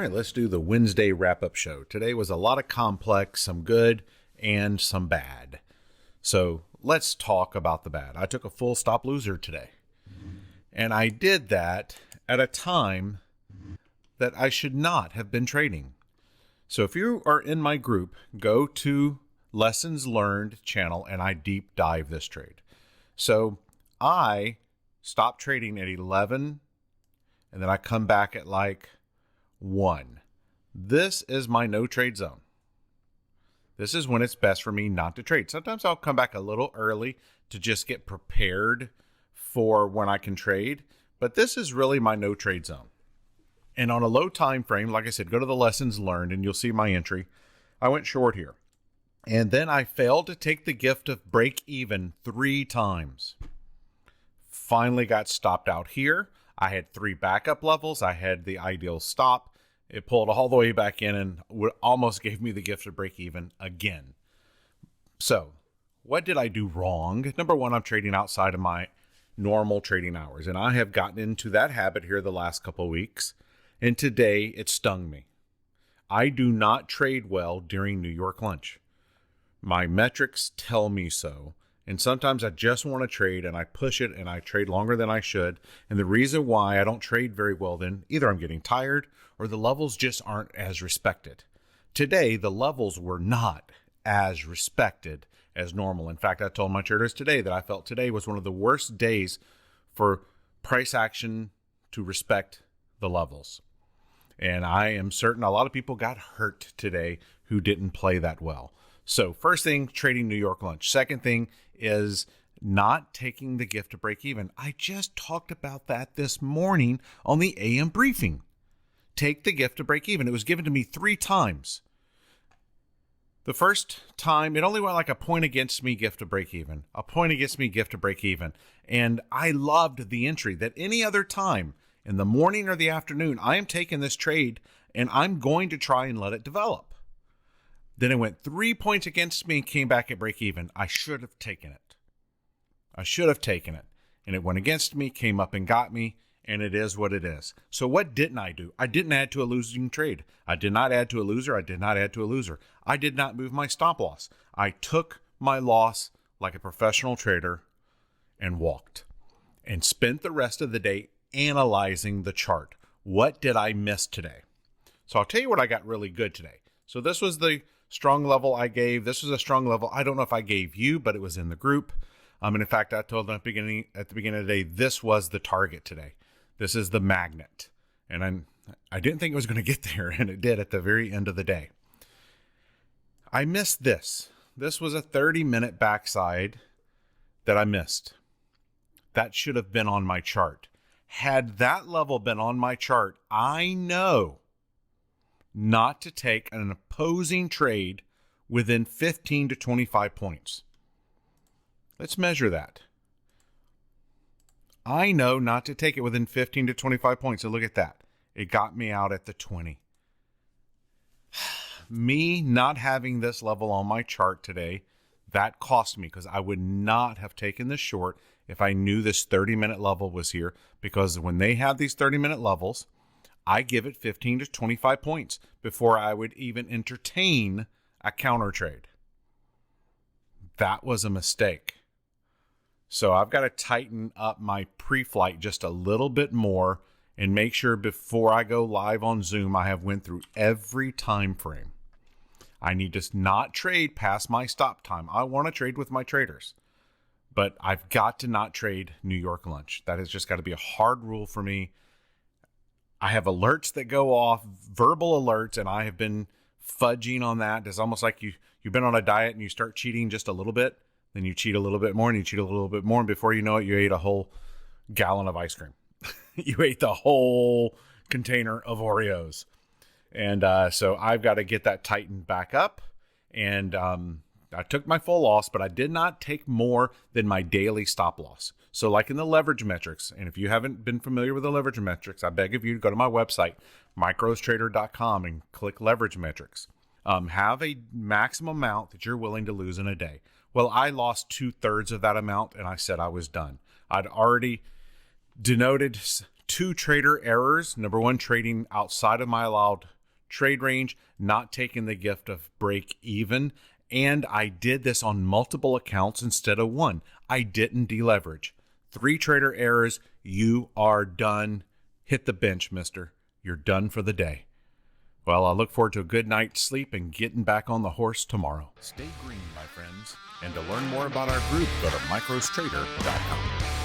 right, let's do the Wednesday wrap-up show. Today was a lot of complex, some good, and some bad. So let's talk about the bad. I took a full stop loser today. And I did that at a time that I should not have been trading. So if you are in my group, go to Lessons Learned channel and I deep dive this trade. So I stopped trading at 11 and then I come back at like 1. This is my no trade zone. This is when it's best for me not to trade. Sometimes I'll come back a little early to just get prepared for when I can trade, but this is really my no trade zone. And on a low time frame, like I said, go to the Lessons Learned and you'll see my entry. I went short here. And then I failed to take the gift of break even 3 times. Finally got stopped out here. I had 3 backup levels. I had the ideal stop. It pulled all the way back in and almost gave me the gift of break even again. So what did I do wrong? Number one, I'm trading outside of my normal trading hours. And I have gotten into that habit here the last couple of weeks. And today it stung me. I do not trade well during New York lunch. My metrics tell me so. And sometimes I just want to trade and I push it and I trade longer than I should. And the reason why I don't trade very well then, either I'm getting tired or the levels just aren't as respected. Today, the levels were not as respected as normal. In fact, I told my traders today that I felt today was one of the worst days for price action to respect the levels. And I am certain a lot of people got hurt today who didn't play that well. So first thing, trading New York lunch. Second thing is not taking the gift to break even. I just talked about that this morning on the AM briefing. Take the gift to break even. It was given to me 3 times. The first time, it only went like a point against me gift to break even. A point against me gift to break even. And I loved the entry that any other time in the morning or the afternoon, I am taking this trade and I'm going to try and let it develop. Then it went 3 points against me and came back at break even. I should have taken it. And it went against me, came up and got me, and it is what it is. So what didn't I do? I didn't add to a losing trade. I did not add to a loser. I did not move my stop loss. I took my loss like a professional trader and walked and spent the rest of the day analyzing the chart. What did I miss today? So I'll tell you what I got really good today. So this was the strong level I gave. This was a strong level. I don't know if I gave you, but it was in the group. And in fact, I told them at the beginning of the day, this was the target today. This is the magnet. And I didn't think it was going to get there, and it did at the very end of the day. I missed this. This was a 30-minute backside that I missed. That should have been on my chart. Had that level been on my chart, I know not to take an opposing trade within 15 to 25 points. Let's measure that. I know not to take it within 15 to 25 points. So look at that. It got me out at the 20. Me not having this level on my chart today, that cost me because I would not have taken this short if I knew this 30-minute level was here, because when they have these 30-minute levels, I give it 15 to 25 points before I would even entertain a counter trade. That was a mistake. So I've got to tighten up my pre-flight just a little bit more and make sure before I go live on Zoom, I have went through every time frame. I need to not trade past my stop time. I want to trade with my traders, but I've got to not trade New York lunch. That has just got to be a hard rule for me. I have alerts that go off, verbal alerts, and I have been fudging on that. It's almost like you've been on a diet and you start cheating just a little bit, then you cheat a little bit more and you cheat a little bit more, and before you know it, you ate a whole gallon of ice cream. You ate the whole container of Oreos. And so I've got to get that tightened back up. And I took my full loss, but I did not take more than my daily stop loss. So like in the leverage metrics, and if you haven't been familiar with the leverage metrics, I beg of you to go to my website, microstrader.com, and click leverage metrics. Have a maximum amount that you're willing to lose in a day. Well, I lost 2/3 of that amount, and I said I was done. I'd already denoted 2 trader errors. Number 1, trading outside of my allowed trade range, not taking the gift of break even. And I did this on multiple accounts instead of one. I didn't deleverage. 3 trader errors, you are done. Hit the bench, mister. You're done for the day. Well, I look forward to a good night's sleep and getting back on the horse tomorrow. Stay green, my friends. And to learn more about our group, go to microstrader.com.